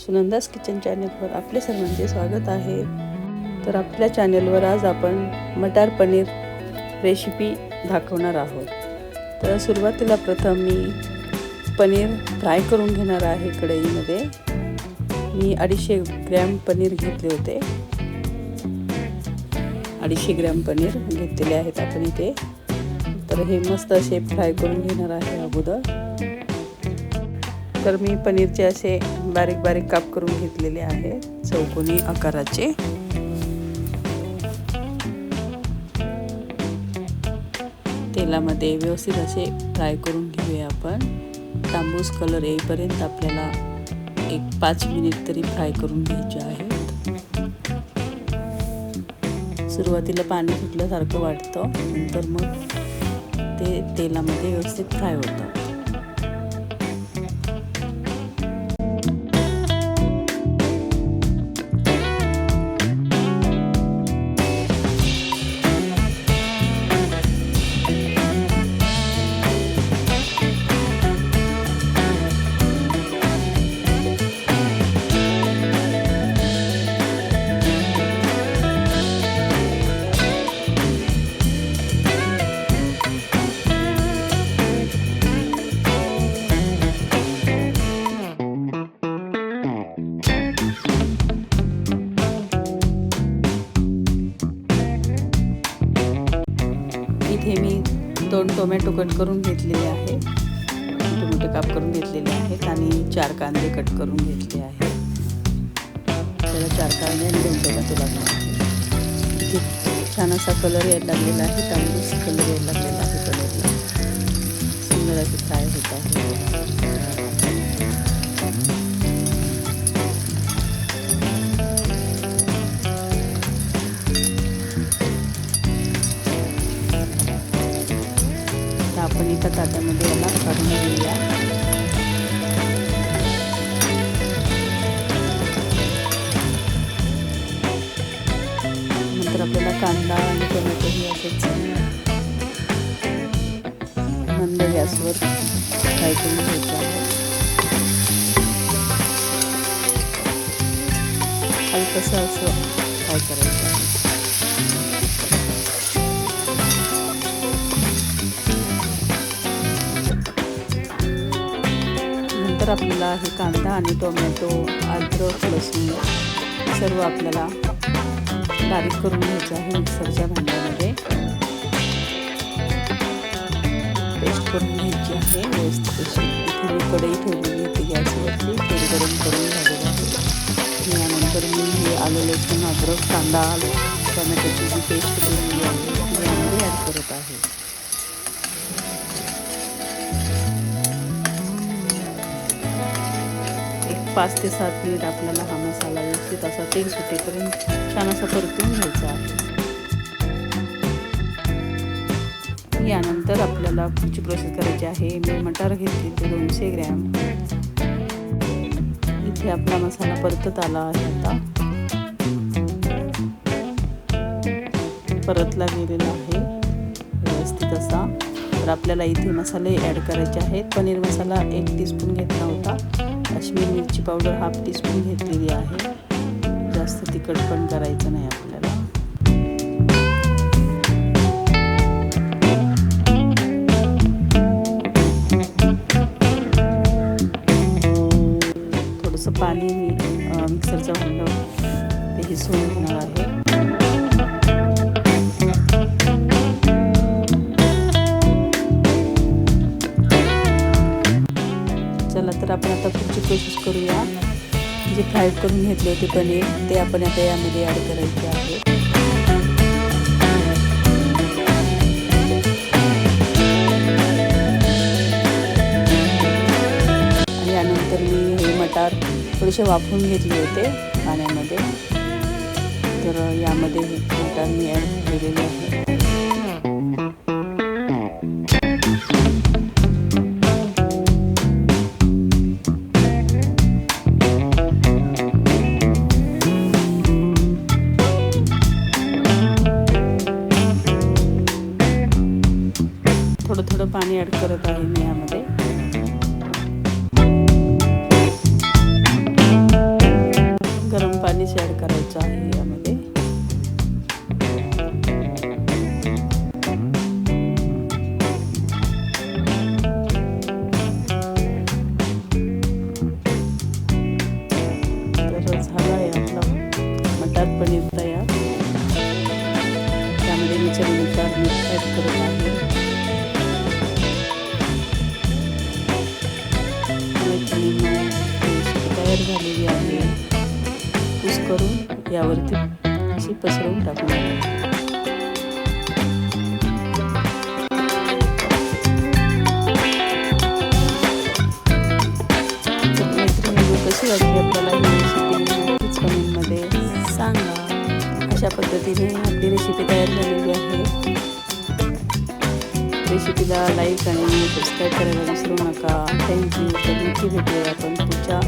सुनंदास kitchen चॅनलवर आपले सर्वांचे स्वागत आहे। तर आपल्या चॅनलवर आज आपण मटार पनीर रेसिपी दाखवणार आहोत। तर सुरुवातीला प्रथम मी पनीर फ्राय करून घेणार आहे। कढईमध्ये मी 250 ग्रॅम पनीर घेतले होते। 250 ग्रॅम पनीर घेतलेले आहेत आपण इथे। तर हे मस्त असे फ्राय करून घेणार आहे अगोदर। तर मी पनीरचे असे बारीक बारीक काप करून घेतलेले आहेत चौकोनी आकाराचे। तेलामध्ये व्यवस्थित असे फ्राय करून घेऊया आपण। तांबूस कलर येईपर्यंत आपल्याला 5 मिनिट तरी फ्राय करून घ्यायचे आहे। सुरुवातीला पाणी सुटल्यासारखं वाटतं, नंतर मग ते तेलामध्ये व्यवस्थित फ्राय होतं। इथे मी 2 टोमॅटो कट करून घेतलेले आहेत, मोठे मोठे काप करून घेतलेले आहेत आणि 4 कांदे कट करून घेतले आहेत। त्याला 4 कांदे आणि 2 टोमॅटो लागले आहेत। इथे छान असा कलर यायला लागलेला आहे, तांबूस कलर यायला लागलेला आहे। कलरला सुंदर असे फ्राय होत आहे। आपण एका ताटामध्ये याला काढून घेऊया। नंतर आपल्याला कांदा आणि टोमॅटो ही असेच मंद गॅसवर फ्राय करून घ्यायचे आहे। हलकसं असं फ्राय करायचं आहे। नंतर आपल्याला हे कांदा आणि टोमॅटो, अद्रक, लसूण सर्व आपल्याला बारीक करून घ्यायचं आहे। मिक्सरच्या भांड्यामध्ये पेस्ट करून घ्यायची आहे व्यवस्थित अशी। इथे मी कढई ठेवलेली होती गॅसवरती, तेल गरम करून झालेलं आहे। यानंतर मी हे आलं, लसूण, अद्रक, कांदा, टोमॅटोची जी पेस्ट केलेली आहे ती यामध्ये ॲड करत आहे। 5 ते 7 मिनिट आपल्याला हा मसाला व्यवस्थित असा तेल सुटेपर्यंत छान असा परतून घ्यायचा आहे। यानंतर आपल्याला पुढची प्रोसेस करायची आहे। मी मटार घेतले 200 ग्रॅम। इथे आपला मसाला परतत आला आहे, आता परतला गेलेला आहे व्यवस्थित असा। तर आपल्याला इथे मसाले ॲड करायचे आहेत। पनीर मसाला 1 टीस्पून घेतला होता। काश्मीर मिरची पावडर 1/2 टीस्पून घेतलेली आहे। जास्त तिखट पण करायचं नाही आपल्याला। थोडंसं पाणी मी मिक्सरचं भांडं ते हिसवून घेणार आहे। चला तर आपण आता पुढची प्रोसेस करूया। जे फ्राय करून घेतले होते पनीर ते आपण आता यामध्ये ॲड करायचे आहे। आणि यानंतर मी हे मटार थोडेसे वाफवून घेतले होते पाण्यामध्ये। तर यामध्ये हे मटार मी ॲड केलेले आहे। थोडं पाणी ॲड करत आहे मी यामध्ये। करायचं आहे यामध्ये. तर झाला आहे आपला मटार पनीर तयार. त्यामध्ये मी चवीनुसार मीठ ॲड करत आहे. तयार झालेली आहे. कुस्करून यावरती अशी पसरवून टाकून मैत्रिणी कशी वाटली आपल्याला ही रेसिपी नक्कीच कमेंटमध्ये सांगा. अशा पद्धतीने आपली रेसिपी तयार झालेली आहे. रेसिपीला लाईक आणि सबस्क्राईब करायला विसरू नका. थँक्यू. तर नक्की भेटूया आपण पुढच्या